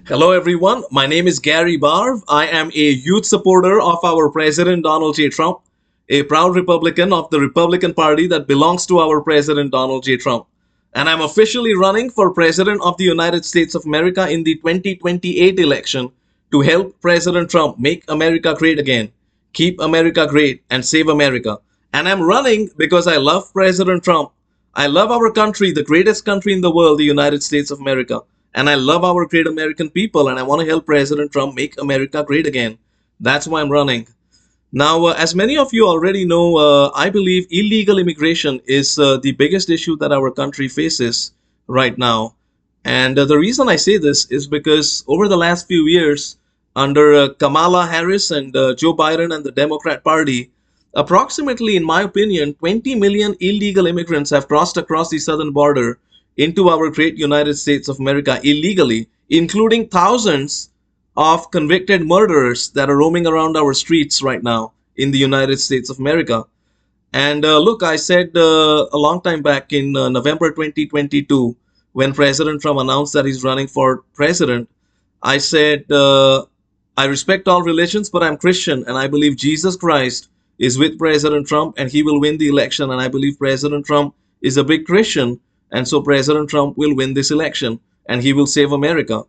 Hello, everyone. My name is Gary Barve. I am a youth supporter of our President Donald J. Trump, a proud Republican of the Republican Party that belongs to our President Donald J. Trump. And I'm officially running for President of the United States of America in the 2028 election to help President Trump make America great again, keep America great, and save America. And I'm running because I love President Trump. I love our country, the greatest country in the world, the United States of America. And I love our great American people, and I want to help President Trump make America great again. That's why I'm running. Now, as many of you already know, I believe illegal immigration is the biggest issue that our country faces right now. And the reason I say this is because over the last few years, under Kamala Harris and Joe Biden and the Democrat Party, approximately, in my opinion, 20 million illegal immigrants have crossed across the southern border into our great United States of America illegally, including thousands of convicted murderers that are roaming around our streets right now in the United States of America. And look, I said a long time back in November 2022, when President Trump announced that he's running for president, I said, I respect all religions, but I'm Christian, and I believe Jesus Christ is with President Trump, and he will win the election. And I believe President Trump is a big Christian, and so President Trump will win this election, and he will save America.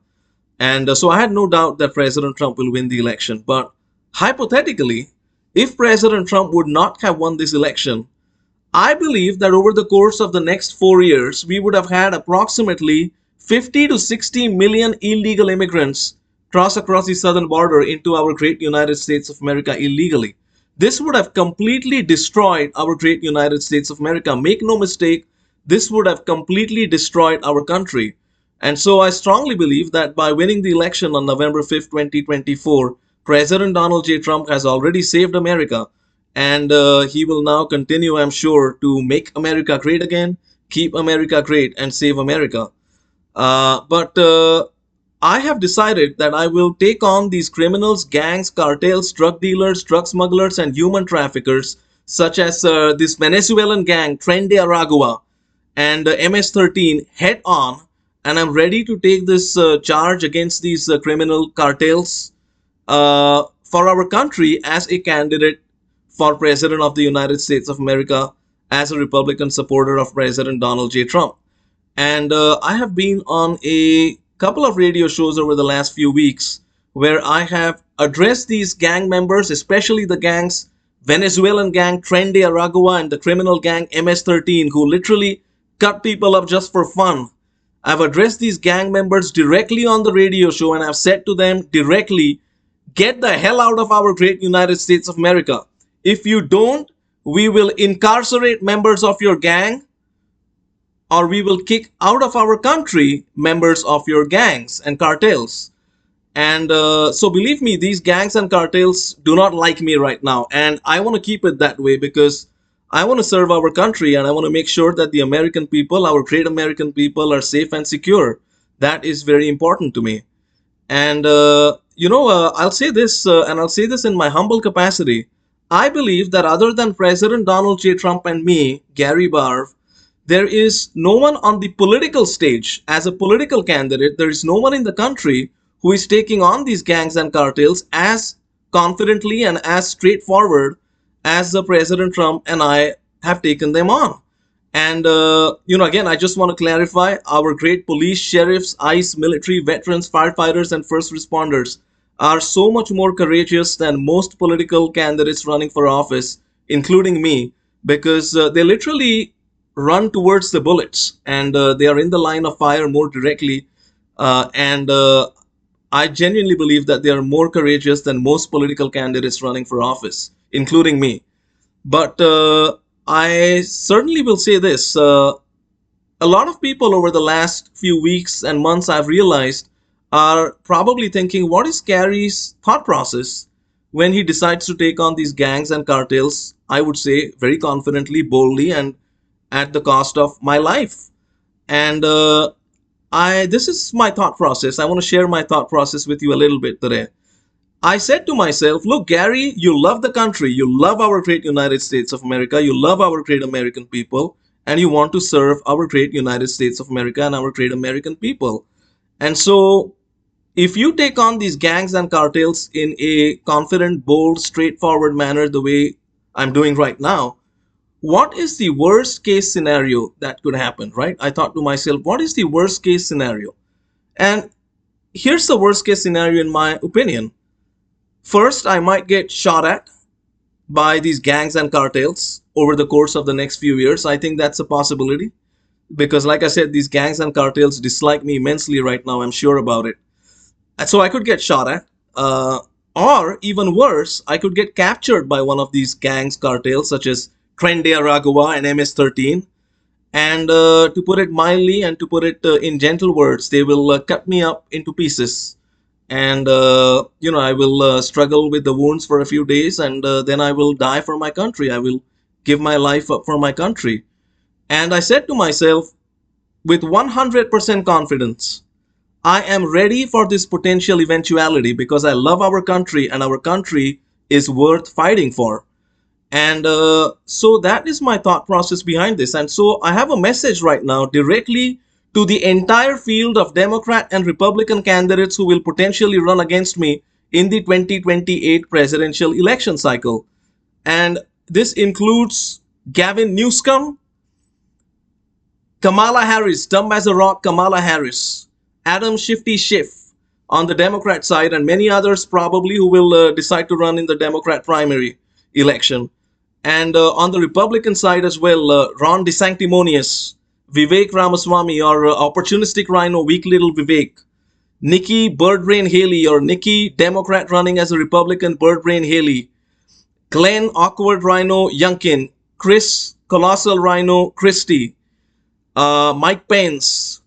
And so I had no doubt that President Trump will win the election. But hypothetically, if President Trump would not have won this election, I believe that over the course of the next 4 years, we would have had approximately 50 to 60 million illegal immigrants cross across the southern border into our great United States of America illegally. This would have completely destroyed our great United States of America. Make no mistake, this would have completely destroyed our country. And so I strongly believe that by winning the election on November 5th, 2024, President Donald J. Trump has already saved America. And he will now continue, I'm sure, to make America great again, keep America great, and save America. But I have decided that I will take on these criminals, gangs, cartels, drug dealers, drug smugglers, and human traffickers, such as this Venezuelan gang, Tren de Aragua, and MS-13 head on, and I'm ready to take this charge against these criminal cartels for our country as a candidate for President of the United States of America, as a Republican supporter of President Donald J. Trump. And I have been on a couple of radio shows over the last few weeks where I have addressed these gang members, especially the gangs, Venezuelan gang Tren de Aragua and the criminal gang MS-13, who literally cut people up just for fun. I've addressed these gang members directly on the radio show, and I've said to them directly, get the hell out of our great United States of America. If you don't, we will incarcerate members of your gang, or we will kick out of our country members of your gangs and cartels. And so believe me, these gangs and cartels do not like me right now. And I want to keep it that way because I want to serve our country, and I want to make sure that the American people, our great American people, are safe and secure. That is very important to me. And, I'll say this, and I'll say this in my humble capacity. I believe that other than President Donald J. Trump and me, Gary Barve, there is no one on the political stage as a political candidate. There is no one in the country who is taking on these gangs and cartels as confidently and as straightforward as the President Trump and I have taken them on. And, again, I just want to clarify, our great police, sheriffs, ICE, military, veterans, firefighters, and first responders are so much more courageous than most political candidates running for office, including me, because they literally run towards the bullets, and they are in the line of fire more directly. And I genuinely believe that they are more courageous than most political candidates running for office, including me. But I certainly will say this. A lot of people over the last few weeks and months, I've realized, are probably thinking, what is Gary's thought process when he decides to take on these gangs and cartels? I would say very confidently, boldly, and at the cost of my life. And this is my thought process. I want to share my thought process with you a little bit today. I said to myself, look, Gary, you love the country. You love our great United States of America. You love our great American people. And you want to serve our great United States of America and our great American people. And so If you take on these gangs and cartels in a confident, bold, straightforward manner, the way I'm doing right now, what is the worst case scenario that could happen, right? I thought to myself, what is the worst case scenario? And here's the worst case scenario, in my opinion. First, I might get shot at by these gangs and cartels over the course of the next few years. I think that's a possibility because, like I said, these gangs and cartels dislike me immensely right now. I'm sure about it. So I could get shot at. Or even worse, I could get captured by one of these gangs, cartels, such as Tren de Aragua and MS-13. And to put it mildly and to put it in gentle words, they will cut me up into pieces. And, I will struggle with the wounds for a few days and then I will die for my country. I will give my life up for my country. And I said to myself, with 100% confidence, I am ready for this potential eventuality because I love our country and our country is worth fighting for. And so that is my thought process behind this. And so I have a message right now directly to the entire field of Democrat and Republican candidates who will potentially run against me in the 2028 presidential election cycle. And this includes Gavin Newsom, Kamala Harris, dumb as a rock Kamala Harris, Adam Shifty Schiff on the Democrat side, and many others probably who will decide to run in the Democrat primary election. And on the Republican side as well, Ron DeSanctimonious, Vivek Ramaswamy, or opportunistic rhino, weak little Vivek, Nikki Birdbrain Haley, or Nikki Democrat running as a Republican, Birdbrain Haley, Glenn Awkward Rhino Youngkin, Chris Colossal Rhino Christie, Mike Pence,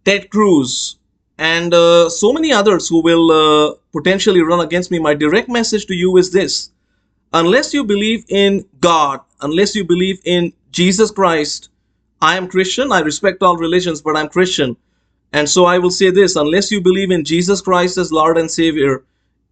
Ted Cruz, and so many others who will potentially run against me. My direct message to you is this: unless you believe in God, unless you believe in Jesus Christ, I am Christian. I respect all religions, but I'm Christian. And so I will say this: unless you believe in Jesus Christ as Lord and Savior,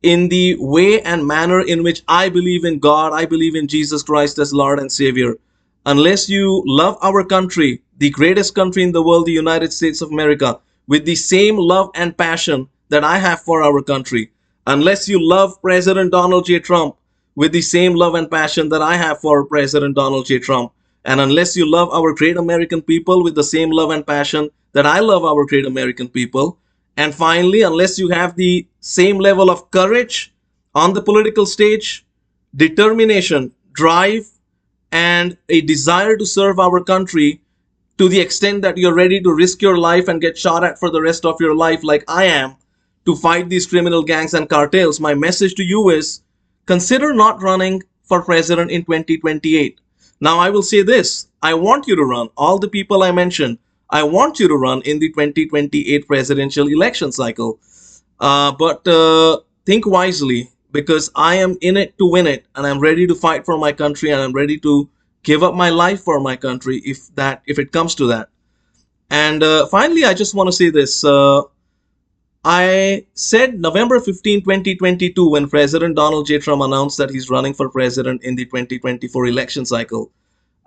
in the way and manner in which I believe in God, I believe in Jesus Christ as Lord and Savior, unless you love our country, the greatest country in the world, the United States of America, with the same love and passion that I have for our country, unless you love President Donald J. Trump with the same love and passion that I have for President Donald J. Trump, and unless you love our great American people with the same love and passion that I love our great American people, and finally, unless you have the same level of courage on the political stage, determination, drive, and a desire to serve our country to the extent that you're ready to risk your life and get shot at for the rest of your life, like I am, to fight these criminal gangs and cartels, my message to you is consider not running for president in 2028. Now, I will say this: I want you to run. All the people I mentioned, I want you to run in the 2028 presidential election cycle. But think wisely because I am in it to win it, and I'm ready to fight for my country, and I'm ready to give up my life for my country if it comes to that. And finally, I just want to say this. I said November 15, 2022, when President Donald J. Trump announced that he's running for president in the 2024 election cycle.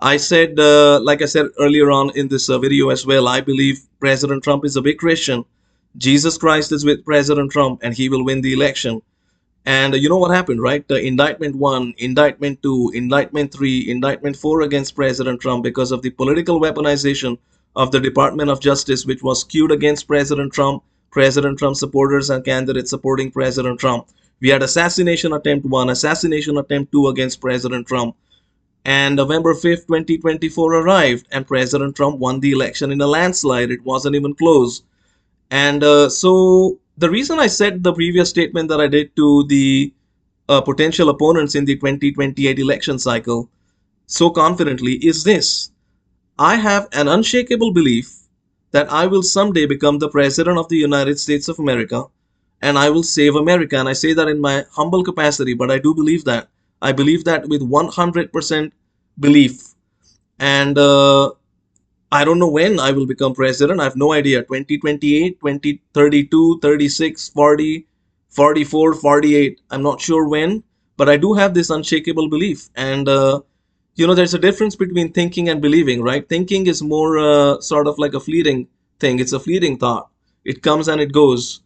I said, like I said earlier on in this video as well, I believe President Trump is a big Christian. Jesus Christ is with President Trump and he will win the election. And you know what happened, right? Indictment 1, Indictment 2, Indictment 3, Indictment 4 against President Trump because of the political weaponization of the Department of Justice, which was skewed against President Trump supporters, and candidates supporting President Trump. We had assassination attempt 1, assassination attempt 2 against President Trump. And November 5th, 2024 arrived, and President Trump won the election in a landslide. It wasn't even close. And so the reason I said the previous statement that I did to the potential opponents in the 2028 election cycle so confidently is this: I have an unshakable belief that I will someday become the president of the United States of America and I will save America. And I say that in my humble capacity, but I do believe that. I believe that with 100% belief. And I don't know when I will become president. I have no idea. 2028, 2032, 36, 40, 44, 48. I'm not sure when, but I do have this unshakable belief. And, there's a difference between thinking and believing, right? Thinking is more sort of like a fleeting thing. It's a fleeting thought. It comes and it goes.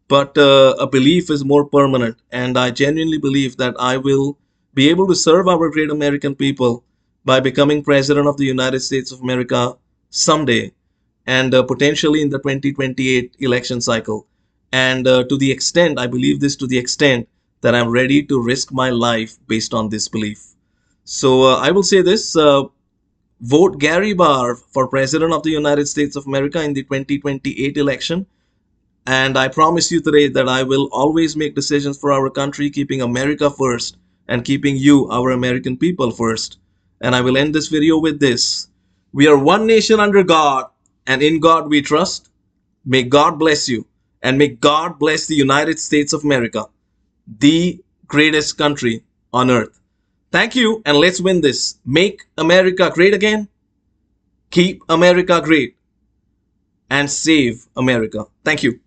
but a belief is more permanent. And I genuinely believe that I will be able to serve our great American people by becoming President of the United States of America someday, and potentially in the 2028 election cycle. And to the extent, I believe this to the extent that I'm ready to risk my life based on this belief. So I will say this: vote Gary Barr for President of the United States of America in the 2028 election. And I promise you today that I will always make decisions for our country, keeping America first and keeping you, our American people, first. And I will end this video with this: we are one nation under God, and in God we trust. May God bless you, and may God bless the United States of America, the greatest country on earth. Thank you, and let's win this. Make America great again, keep America great, and save America. Thank you.